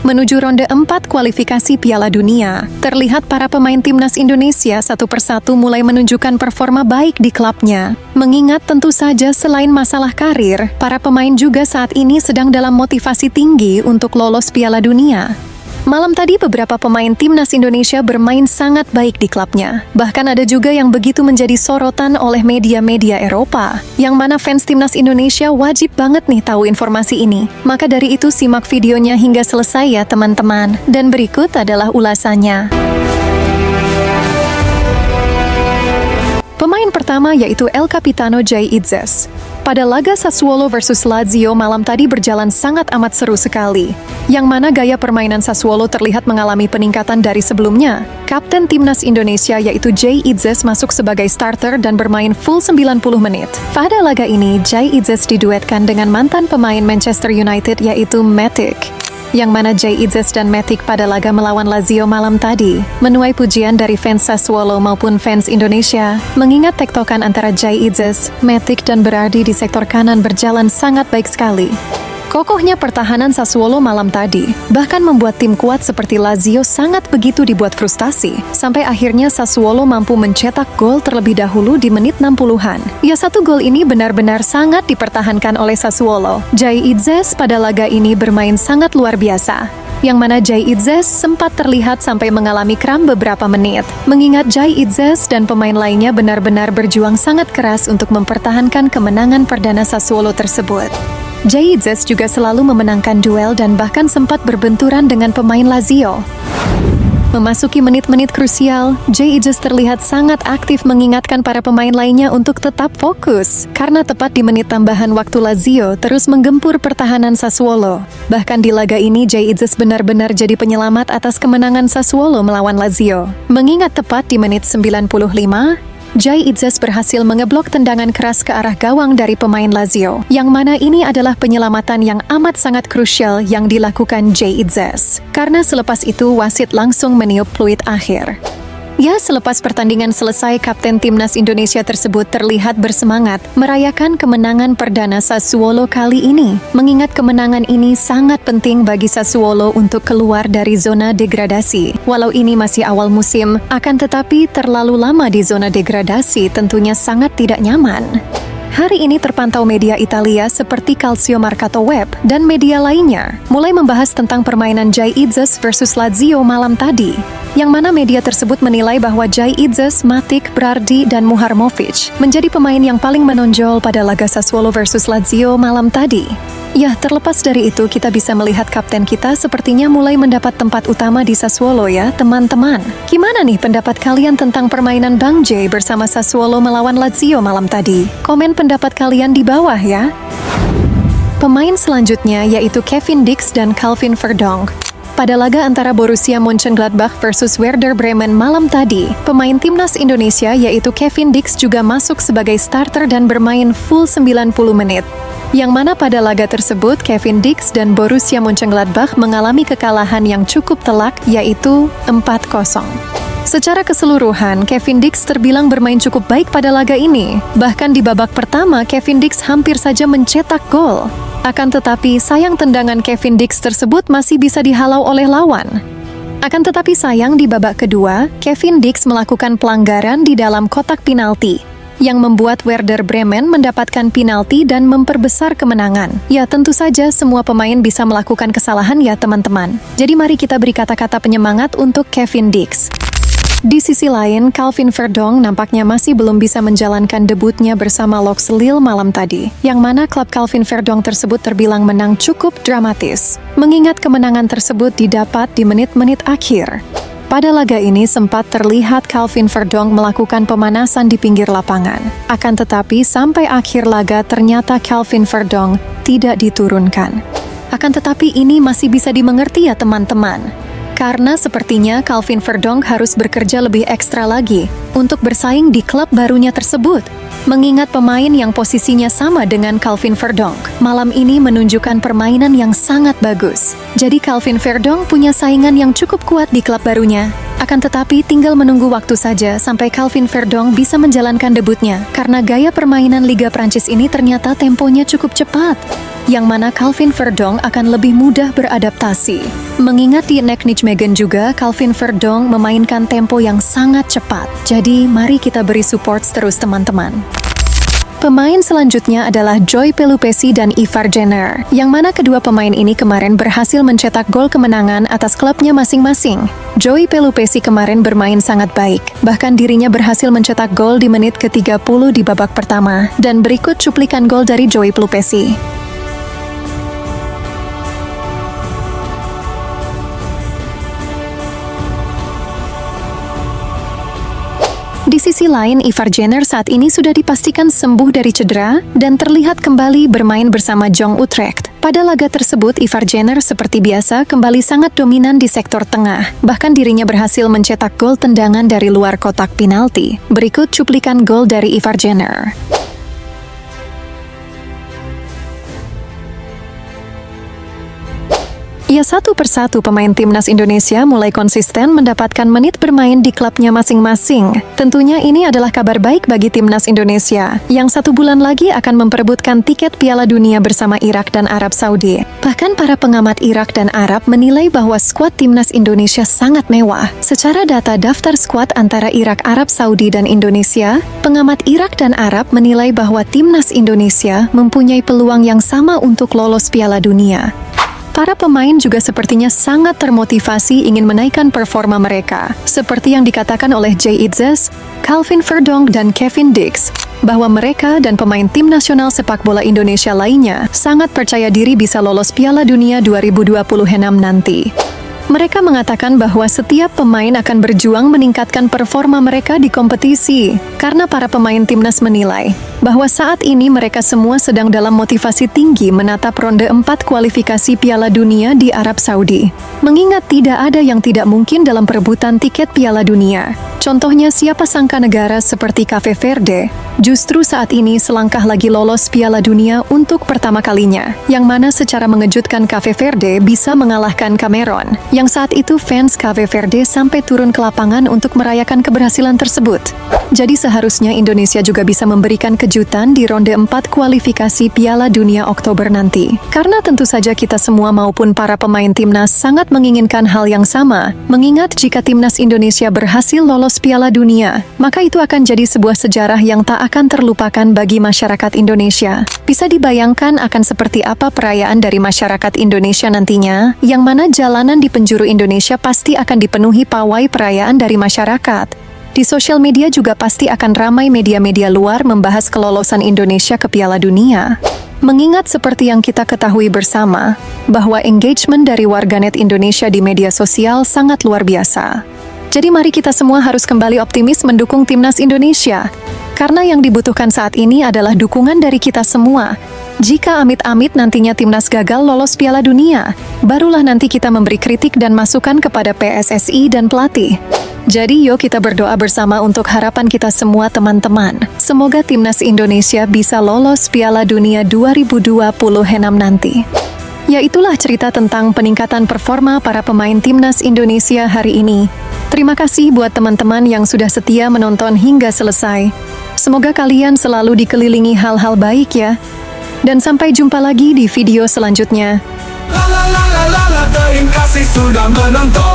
Menuju ronde 4 kualifikasi Piala Dunia, terlihat para pemain timnas Indonesia satu persatu mulai menunjukkan performa baik di klubnya. Mengingat tentu saja selain masalah karir, para pemain juga saat ini sedang dalam motivasi tinggi untuk lolos Piala Dunia. Malam tadi beberapa pemain timnas Indonesia bermain sangat baik di klubnya. Bahkan ada juga yang begitu menjadi sorotan oleh media-media Eropa, yang mana fans timnas Indonesia wajib banget nih tahu informasi ini. Maka dari itu simak videonya hingga selesai ya teman-teman. Dan berikut adalah ulasannya. Pemain pertama yaitu El Capitano Jay Itzes. Pada laga Sassuolo versus Lazio malam tadi berjalan sangat amat seru sekali, yang mana gaya permainan Sassuolo terlihat mengalami peningkatan dari sebelumnya. Kapten timnas Indonesia yaitu Jay Itzes masuk sebagai starter dan bermain full 90 menit. Pada laga ini, Jay Itzes diduetkan dengan mantan pemain Manchester United yaitu Matic, yang mana Jay Itzes dan Matic pada laga melawan Lazio malam tadi menuai pujian dari fans Sassuolo maupun fans Indonesia, mengingat tektokan antara Jay Itzes, Matic dan Berardi di sektor kanan berjalan sangat baik sekali. Kokohnya pertahanan Sassuolo malam tadi bahkan membuat tim kuat seperti Lazio sangat begitu dibuat frustasi, sampai akhirnya Sassuolo mampu mencetak gol terlebih dahulu di menit 60-an. Ya, satu gol ini benar-benar sangat dipertahankan oleh Sassuolo. Jay Itzes pada laga ini bermain sangat luar biasa, yang mana Jay Itzes sempat terlihat sampai mengalami kram beberapa menit, mengingat Jay Itzes dan pemain lainnya benar-benar berjuang sangat keras untuk mempertahankan kemenangan perdana Sassuolo tersebut. Jay Itzes juga selalu memenangkan duel dan bahkan sempat berbenturan dengan pemain Lazio. Memasuki menit-menit krusial, Jay Itzes terlihat sangat aktif mengingatkan para pemain lainnya untuk tetap fokus, karena tepat di menit tambahan waktu Lazio terus menggempur pertahanan Sassuolo. Bahkan di laga ini Jay Itzes benar-benar jadi penyelamat atas kemenangan Sassuolo melawan Lazio. Mengingat tepat di menit 95, Jay Itzes berhasil mengeblok tendangan keras ke arah gawang dari pemain Lazio, yang mana ini adalah penyelamatan yang amat sangat krusial yang dilakukan Jay Itzes. Karena selepas itu wasit langsung meniup peluit akhir. Ya, selepas pertandingan selesai, Kapten Timnas Indonesia tersebut terlihat bersemangat merayakan kemenangan perdana Sassuolo kali ini, mengingat kemenangan ini sangat penting bagi Sassuolo untuk keluar dari zona degradasi. Walau ini masih awal musim, akan tetapi terlalu lama di zona degradasi tentunya sangat tidak nyaman. Hari ini terpantau media Italia seperti Calcio Mercato Web dan media lainnya mulai membahas tentang permainan Jay Itzes versus Lazio malam tadi, yang mana media tersebut menilai bahwa Jay Itzes, Matic, Berardi, dan Muharmovic menjadi pemain yang paling menonjol pada laga Sassuolo versus Lazio malam tadi. Ya, terlepas dari itu kita bisa melihat kapten kita sepertinya mulai mendapat tempat utama di Sassuolo ya teman-teman. Gimana nih pendapat kalian tentang permainan Bang Jay bersama Sassuolo melawan Lazio malam tadi? Komen pendapat kalian di bawah ya. Pemain selanjutnya yaitu Kevin Dix dan Calvin Verdonk. Pada laga antara Borussia Mönchengladbach versus Werder Bremen malam tadi, pemain timnas Indonesia yaitu Kevin Dix juga masuk sebagai starter dan bermain full 90 menit. Yang mana pada laga tersebut Kevin Dix dan Borussia Mönchengladbach mengalami kekalahan yang cukup telak yaitu 4-0. Secara keseluruhan, Kevin Dix terbilang bermain cukup baik pada laga ini. Bahkan di babak pertama, Kevin Dix hampir saja mencetak gol. Akan tetapi, sayang tendangan Kevin Dix tersebut masih bisa dihalau oleh lawan. Akan tetapi sayang di babak kedua, Kevin Dix melakukan pelanggaran di dalam kotak penalti, yang membuat Werder Bremen mendapatkan penalti dan memperbesar kemenangan. Ya, tentu saja semua pemain bisa melakukan kesalahan ya teman-teman. Jadi mari kita beri kata-kata penyemangat untuk Kevin Dix. Di sisi lain, Calvin Verdonk nampaknya masih belum bisa menjalankan debutnya bersama Loks Lille malam tadi, yang mana klub Calvin Verdonk tersebut terbilang menang cukup dramatis, mengingat kemenangan tersebut didapat di menit-menit akhir. Pada laga ini sempat terlihat Calvin Verdonk melakukan pemanasan di pinggir lapangan. Akan tetapi sampai akhir laga ternyata Calvin Verdonk tidak diturunkan. Akan tetapi ini masih bisa dimengerti ya teman-teman. Karena sepertinya Calvin Verdonk harus bekerja lebih ekstra lagi untuk bersaing di klub barunya tersebut. Mengingat pemain yang posisinya sama dengan Calvin Verdonk malam ini menunjukkan permainan yang sangat bagus. Jadi Calvin Verdonk punya saingan yang cukup kuat di klub barunya. Akan tetapi tinggal menunggu waktu saja sampai Calvin Verdong bisa menjalankan debutnya, karena gaya permainan Liga Prancis ini ternyata temponya cukup cepat, yang mana Calvin Verdong akan lebih mudah beradaptasi. Mengingat di Nijmegen juga, Calvin Verdong memainkan tempo yang sangat cepat. Jadi mari kita beri support terus teman-teman. Pemain selanjutnya adalah Joy Pelupessy dan Ivar Jenner, yang mana kedua pemain ini kemarin berhasil mencetak gol kemenangan atas klubnya masing-masing. Joy Pelupessy kemarin bermain sangat baik, bahkan dirinya berhasil mencetak gol di menit ke-30 di babak pertama, dan berikut cuplikan gol dari Joy Pelupessy. Di sisi lain, Ivar Jenner saat ini sudah dipastikan sembuh dari cedera dan terlihat kembali bermain bersama Jong Utrecht. Pada laga tersebut, Ivar Jenner seperti biasa kembali sangat dominan di sektor tengah. Bahkan dirinya berhasil mencetak gol tendangan dari luar kotak penalti. Berikut cuplikan gol dari Ivar Jenner. Ya, satu persatu pemain timnas Indonesia mulai konsisten mendapatkan menit bermain di klubnya masing-masing. Tentunya ini adalah kabar baik bagi timnas Indonesia, yang 1 bulan lagi akan memperebutkan tiket Piala Dunia bersama Irak dan Arab Saudi. Bahkan para pengamat Irak dan Arab menilai bahwa skuad timnas Indonesia sangat mewah. Secara data daftar skuad antara Irak, Arab Saudi, dan Indonesia, pengamat Irak dan Arab menilai bahwa timnas Indonesia mempunyai peluang yang sama untuk lolos Piala Dunia. Para pemain juga sepertinya sangat termotivasi ingin menaikkan performa mereka, seperti yang dikatakan oleh Jay Itzes, Calvin Verdong, dan Kevin Dix, bahwa mereka dan pemain tim nasional sepak bola Indonesia lainnya sangat percaya diri bisa lolos Piala Dunia 2026 nanti. Mereka mengatakan bahwa setiap pemain akan berjuang meningkatkan performa mereka di kompetisi, karena para pemain timnas menilai bahwa saat ini mereka semua sedang dalam motivasi tinggi menatap ronde 4 kualifikasi Piala Dunia di Arab Saudi. Mengingat tidak ada yang tidak mungkin dalam perebutan tiket Piala Dunia. Contohnya siapa sangka negara seperti Cape Verde justru saat ini selangkah lagi lolos Piala Dunia untuk pertama kalinya, yang mana secara mengejutkan Cape Verde bisa mengalahkan Cameron, yang saat itu fans Cape Verde sampai turun ke lapangan untuk merayakan keberhasilan tersebut. Jadi seharusnya Indonesia juga bisa memberikan kejutan di ronde 4 kualifikasi Piala Dunia Oktober nanti. Karena tentu saja kita semua maupun para pemain timnas sangat menginginkan hal yang sama, mengingat jika timnas Indonesia berhasil lolos Piala Dunia, maka itu akan jadi sebuah sejarah yang tak akan terlupakan bagi masyarakat Indonesia. Bisa dibayangkan akan seperti apa perayaan dari masyarakat Indonesia nantinya, yang mana jalanan di penjuru Indonesia pasti akan dipenuhi pawai perayaan dari masyarakat. Di sosial media juga pasti akan ramai media-media luar membahas kelolosan Indonesia ke Piala Dunia. Mengingat seperti yang kita ketahui bersama, bahwa engagement dari warganet Indonesia di media sosial sangat luar biasa. Jadi mari kita semua harus kembali optimis mendukung timnas Indonesia. Karena yang dibutuhkan saat ini adalah dukungan dari kita semua. Jika amit-amit nantinya timnas gagal lolos Piala Dunia, barulah nanti kita memberi kritik dan masukan kepada PSSI dan pelatih. Jadi yuk kita berdoa bersama untuk harapan kita semua teman-teman. Semoga timnas Indonesia bisa lolos Piala Dunia 2026 nanti. Ya, itulah cerita tentang peningkatan performa para pemain timnas Indonesia hari ini. Terima kasih buat teman-teman yang sudah setia menonton hingga selesai. Semoga kalian selalu dikelilingi hal-hal baik ya. Dan sampai jumpa lagi di video selanjutnya. Terima kasih sudah menonton.